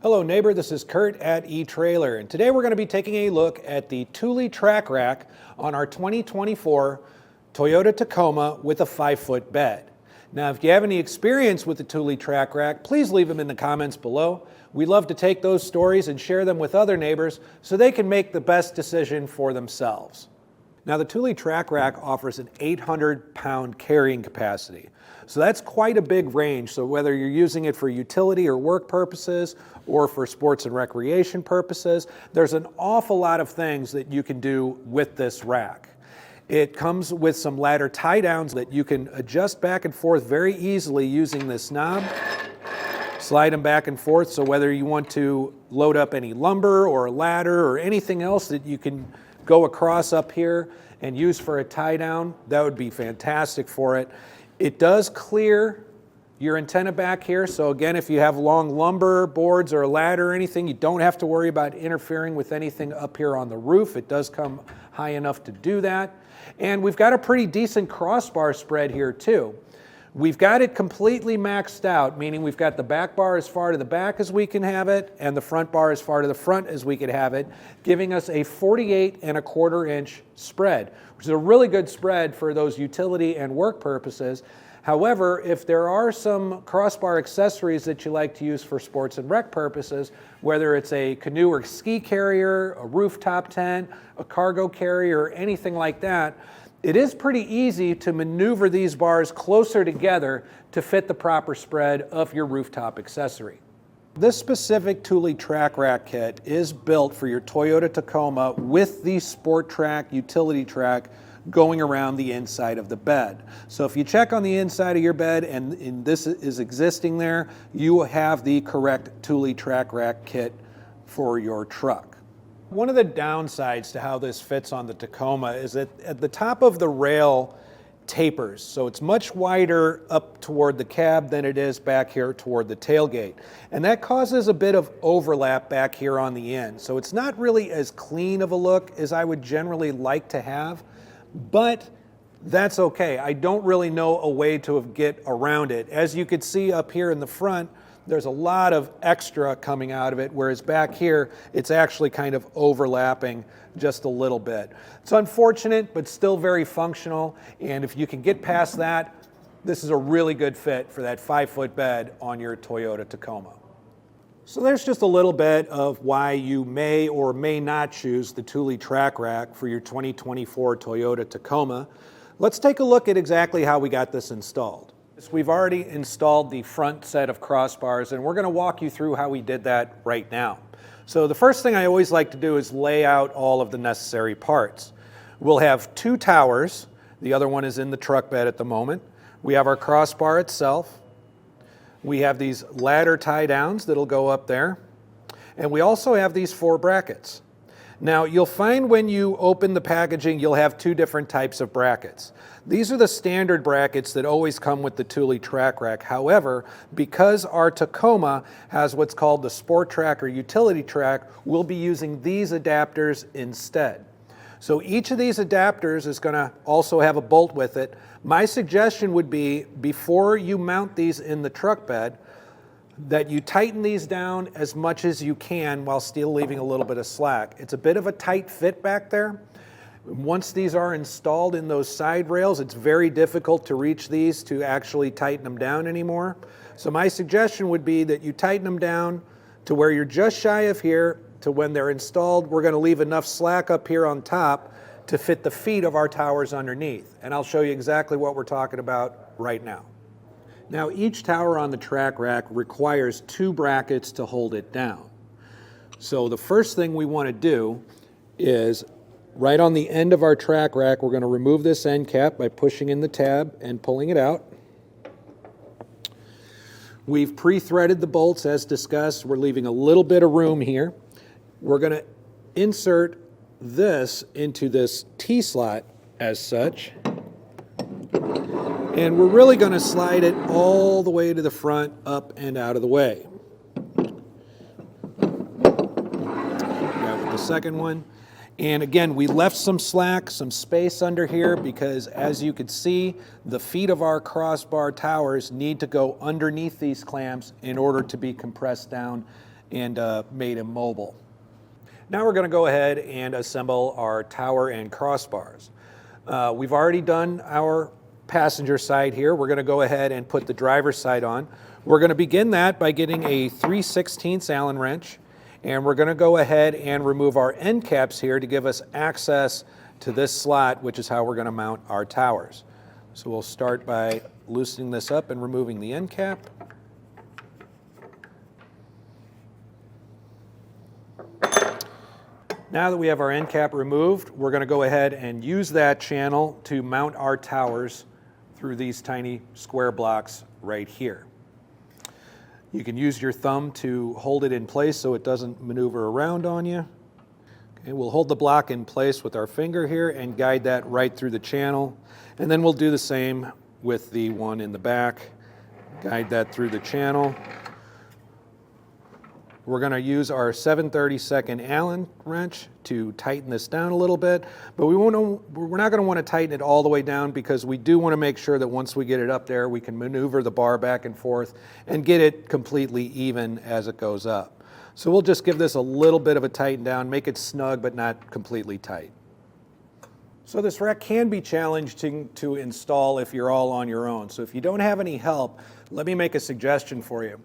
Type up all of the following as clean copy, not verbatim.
Hello neighbor, this is Curt at eTrailer, and today we're going to be taking a look at the Thule TracRac on our 2024 Toyota Tacoma with a 5-foot bed. Now if you have any experience with the Thule TracRac, please leave them in the comments below. We love to take those stories and share them with other neighbors so they can make the best decision for themselves. Now the Thule TracRac offers an 800-pound carrying capacity. So that's quite a big range. So whether you're using it for utility or work purposes or for sports and recreation purposes, there's an awful lot of things that you can do with this rack. It comes with some ladder tie downs that you can adjust back and forth very easily using this knob. Slide them back and forth, so whether you want to load up any lumber or a ladder or anything else that you can go across up here and use for a tie down, that would be fantastic for it. It does clear your antenna back here, so again, if you have long lumber boards or a ladder or anything, you don't have to worry about interfering with anything up here on the roof. It does come high enough to do that. And we've got a pretty decent crossbar spread here too. We've got it completely maxed out, meaning we've got the back bar as far to the back as we can have it and the front bar as far to the front as we could have it, giving us a 48.25-inch spread, which is a really good spread for those utility and work purposes. However, if there are some crossbar accessories that you like to use for sports and rec purposes, whether it's a canoe or ski carrier, a rooftop tent, a cargo carrier, or anything like that, it is pretty easy to maneuver these bars closer together to fit the proper spread of your rooftop accessory. This specific Thule TracRac kit is built for your Toyota Tacoma with the Sport Track utility track going around the inside of the bed. So if you check on the inside of your bed and this is existing there, you have the correct Thule TracRac kit for your truck. One of the downsides to how this fits on the Tacoma is that at the top of the rail tapers, so it's much wider up toward the cab than it is back here toward the tailgate. And that causes a bit of overlap back here on the end. So it's not really as clean of a look as I would generally like to have, but that's okay. I don't really know a way to get around it. As you can see up here in the front, there's a lot of extra coming out of it, whereas back here, it's actually kind of overlapping just a little bit. It's unfortunate, but still very functional. And if you can get past that, this is a really good fit for that 5-foot bed on your Toyota Tacoma. So there's just a little bit of why you may or may not choose the Thule TracRac for your 2024 Toyota Tacoma. Let's take a look at exactly how we got this installed. We've already installed the front set of crossbars, and we're going to walk you through how we did that right now. So the first thing I always like to do is lay out all of the necessary parts. We'll have 2 towers. The other one is in the truck bed at the moment. We have our crossbar itself. We have these ladder tie downs that'll go up there. And we also have these 4 brackets. Now you'll find when you open the packaging, you'll have 2 different types of brackets. These are the standard brackets that always come with the Thule TracRac. However, because our Tacoma has what's called the Sport Track or Utility Track, we'll be using these adapters instead. So each of these adapters is going to also have a bolt with it. My suggestion would be, before you mount these in the truck bed, that you tighten these down as much as you can while still leaving a little bit of slack. It's a bit of a tight fit back there. Once these are installed in those side rails, it's very difficult to reach these to actually tighten them down anymore. So my suggestion would be that you tighten them down to where you're just shy of here, to when they're installed, we're going to leave enough slack up here on top to fit the feet of our towers underneath. And I'll show you exactly what we're talking about right now. Now each tower on the TracRac requires 2 brackets to hold it down. So the first thing we want to do is, right on the end of our TracRac, we're going to remove this end cap by pushing in the tab and pulling it out. We've pre-threaded the bolts as discussed. We're leaving a little bit of room here. We're going to insert this into this T-slot as such. And we're really going to slide it all the way to the front, up and out of the way. Grab the second one. And again, we left some slack, some space under here, because as you can see, the feet of our crossbar towers need to go underneath these clamps in order to be compressed down and made immobile. Now we're going to go ahead and assemble our tower and crossbars. We've already done our passenger side here. We're going to go ahead and put the driver's side on. We're going to begin that by getting a 3/16 Allen wrench, and we're going to go ahead and remove our end caps here to give us access to this slot, which is how we're going to mount our towers. So we'll start by loosening this up and removing the end cap. Now that we have our end cap removed, we're going to go ahead and use that channel to mount our towers through these tiny square blocks right here. You can use your thumb to hold it in place so it doesn't maneuver around on you. Okay, we'll hold the block in place with our finger here and guide that right through the channel. And then we'll do the same with the one in the back. Guide that through the channel. We're going to use our 7/32 Allen wrench to tighten this down a little bit, but we're not going to want to tighten it all the way down because we do want to make sure that once we get it up there, we can maneuver the bar back and forth and get it completely even as it goes up. So we'll just give this a little bit of a tighten down, make it snug but not completely tight. So this rack can be challenging to install if you're all on your own. So if you don't have any help, let me make a suggestion for you.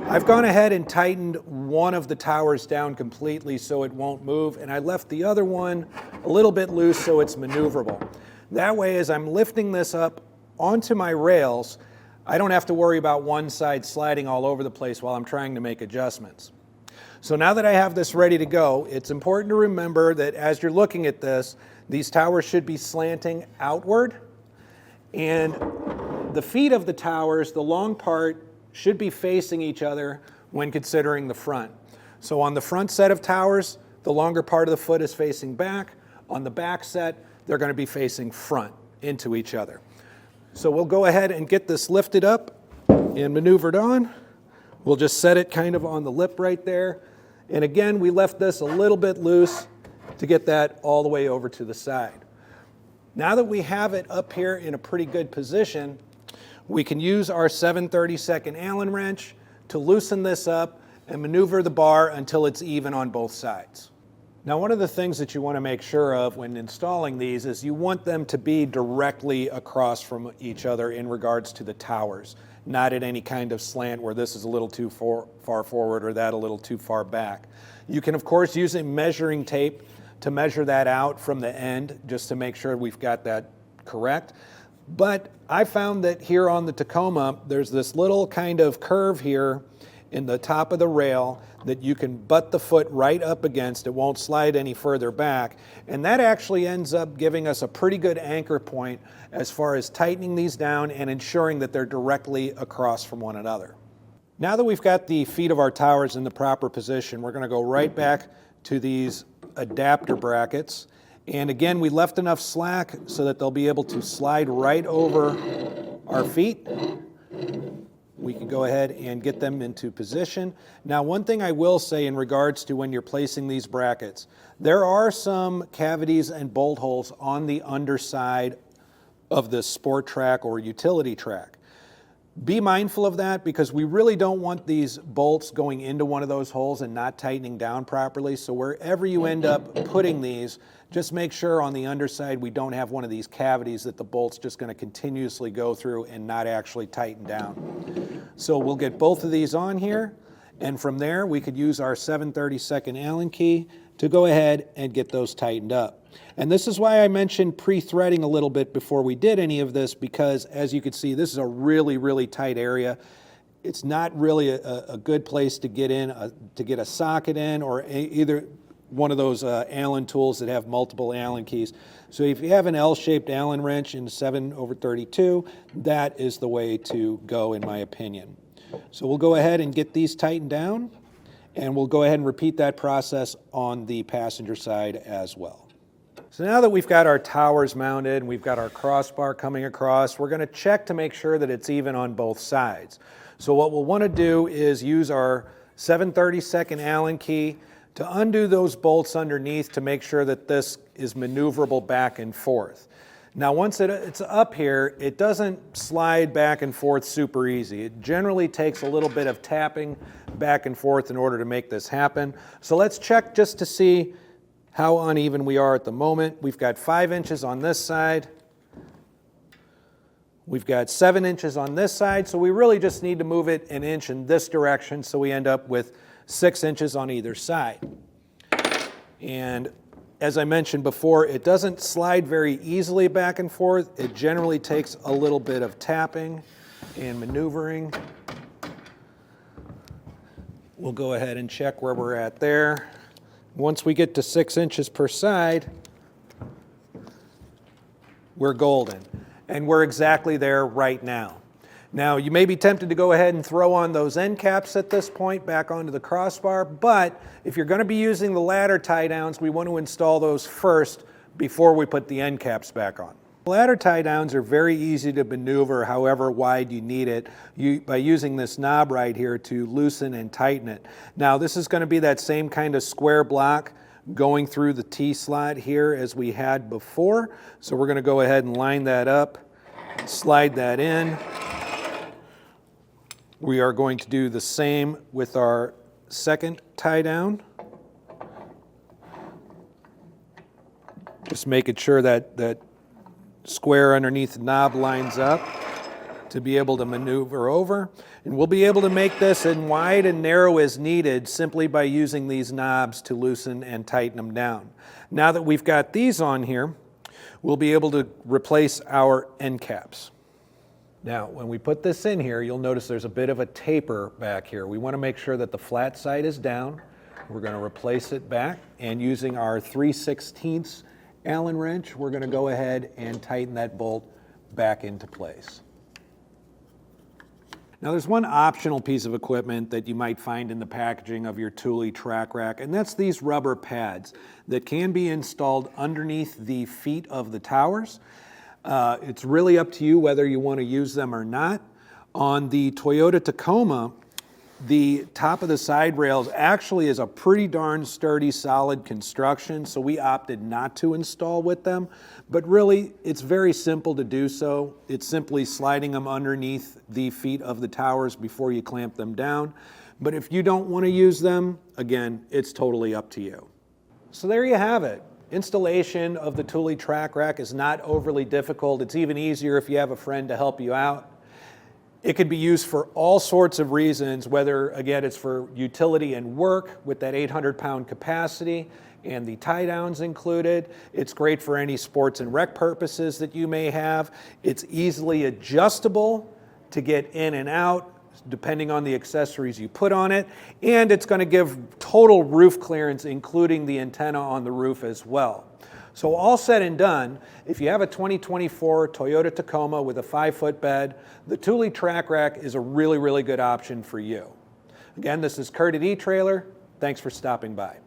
I've gone ahead and tightened one of the towers down completely so it won't move, and I left the other one a little bit loose so it's maneuverable. That way, as I'm lifting this up onto my rails, I don't have to worry about one side sliding all over the place while I'm trying to make adjustments. So now that I have this ready to go, it's important to remember that as you're looking at this, these towers should be slanting outward, and the feet of the towers, the long part, should be facing each other when considering the front. So on the front set of towers, the longer part of the foot is facing back. On the back set, they're going to be facing front into each other. So we'll go ahead and get this lifted up and maneuvered on. We'll just set it kind of on the lip right there. And again, we left this a little bit loose to get that all the way over to the side. Now that we have it up here in a pretty good position, we can use our 7/32 Allen wrench to loosen this up and maneuver the bar until it's even on both sides. Now, one of the things that you want to make sure of when installing these is you want them to be directly across from each other in regards to the towers, not at any kind of slant where this is a little too far forward or that a little too far back. You can, of course, use a measuring tape to measure that out from the end just to make sure we've got that correct. But I found that here on the Tacoma, there's this little kind of curve here in the top of the rail that you can butt the foot right up against. It won't slide any further back. And that actually ends up giving us a pretty good anchor point as far as tightening these down and ensuring that they're directly across from one another. Now that we've got the feet of our towers in the proper position, we're going to go right back to these adapter brackets. And again, we left enough slack so that they'll be able to slide right over our feet. We can go ahead and get them into position. Now, one thing I will say in regards to when you're placing these brackets, there are some cavities and bolt holes on the underside of the Sport Track or Utility Track. Be mindful of that because we really don't want these bolts going into one of those holes and not tightening down properly. So wherever you end up putting these, just make sure on the underside we don't have one of these cavities that the bolt's just going to continuously go through and not actually tighten down. So we'll get both of these on here, and from there we could use our 7/32 Allen key to go ahead and get those tightened up. And this is why I mentioned pre-threading a little bit before we did any of this, because as you can see, this is a really, really tight area. It's not really a good place to get in, to get a socket in, or either one of those Allen tools that have multiple Allen keys. So if you have an L-shaped Allen wrench in 7/32, that is the way to go in my opinion. So we'll go ahead and get these tightened down, and we'll go ahead and repeat that process on the passenger side as well. So now that we've got our towers mounted and we've got our crossbar coming across, we're going to check to make sure that it's even on both sides. So what we'll want to do is use our 7/32 Allen key to undo those bolts underneath to make sure that this is maneuverable back and forth. Now once it's up here, it doesn't slide back and forth super easy. It generally takes a little bit of tapping, back and forth in order to make this happen. So let's check just to see how uneven we are at the moment. We've got 5 inches on this side. We've got 7 inches on this side, so we really just need to move it an inch in this direction so we end up with 6 inches on either side. And as I mentioned before, it doesn't slide very easily back and forth. It generally takes a little bit of tapping and maneuvering. We'll go ahead and check where we're at there. Once we get to 6 inches per side, we're golden. And we're exactly there right now. Now, you may be tempted to go ahead and throw on those end caps at this point back onto the crossbar, but if you're going to be using the ladder tie downs, we want to install those first before we put the end caps back on. Ladder tie downs are very easy to maneuver however wide you need it by using this knob right here to loosen and tighten it. Now, this is going to be that same kind of square block going through the T-slot here as we had before. So we're going to go ahead and line that up, slide that in. We are going to do the same with our second tie down. Just making sure that square underneath the knob lines up to be able to maneuver over. And we'll be able to make this as wide and narrow as needed simply by using these knobs to loosen and tighten them down. Now that we've got these on here, we'll be able to replace our end caps. Now, when we put this in here, you'll notice there's a bit of a taper back here. We want to make sure that the flat side is down. We're going to replace it back, and using our 3/16 Allen wrench, we're going to go ahead and tighten that bolt back into place. Now, there's one optional piece of equipment that you might find in the packaging of your Thule TracRac, and that's these rubber pads that can be installed underneath the feet of the towers. It's really up to you whether you want to use them or not. On the Toyota Tacoma, the top of the side rails actually is a pretty darn sturdy, solid construction, so we opted not to install with them. But really, it's very simple to do so. It's simply sliding them underneath the feet of the towers before you clamp them down. But if you don't want to use them, again, it's totally up to you. So there you have it. Installation of the Thule TracRac is not overly difficult. It's even easier if you have a friend to help you out. It could be used for all sorts of reasons, whether, again, it's for utility and work with that 800-pound capacity and the tie downs included. It's great for any sports and rec purposes that you may have. It's easily adjustable to get in and out, depending on the accessories you put on it. And it's going to give total roof clearance, including the antenna on the roof as well. So all said and done, if you have a 2024 Toyota Tacoma with a 5-foot bed, the Thule TracRac is a really, really good option for you. Again, this is Curt at eTrailer. Thanks for stopping by.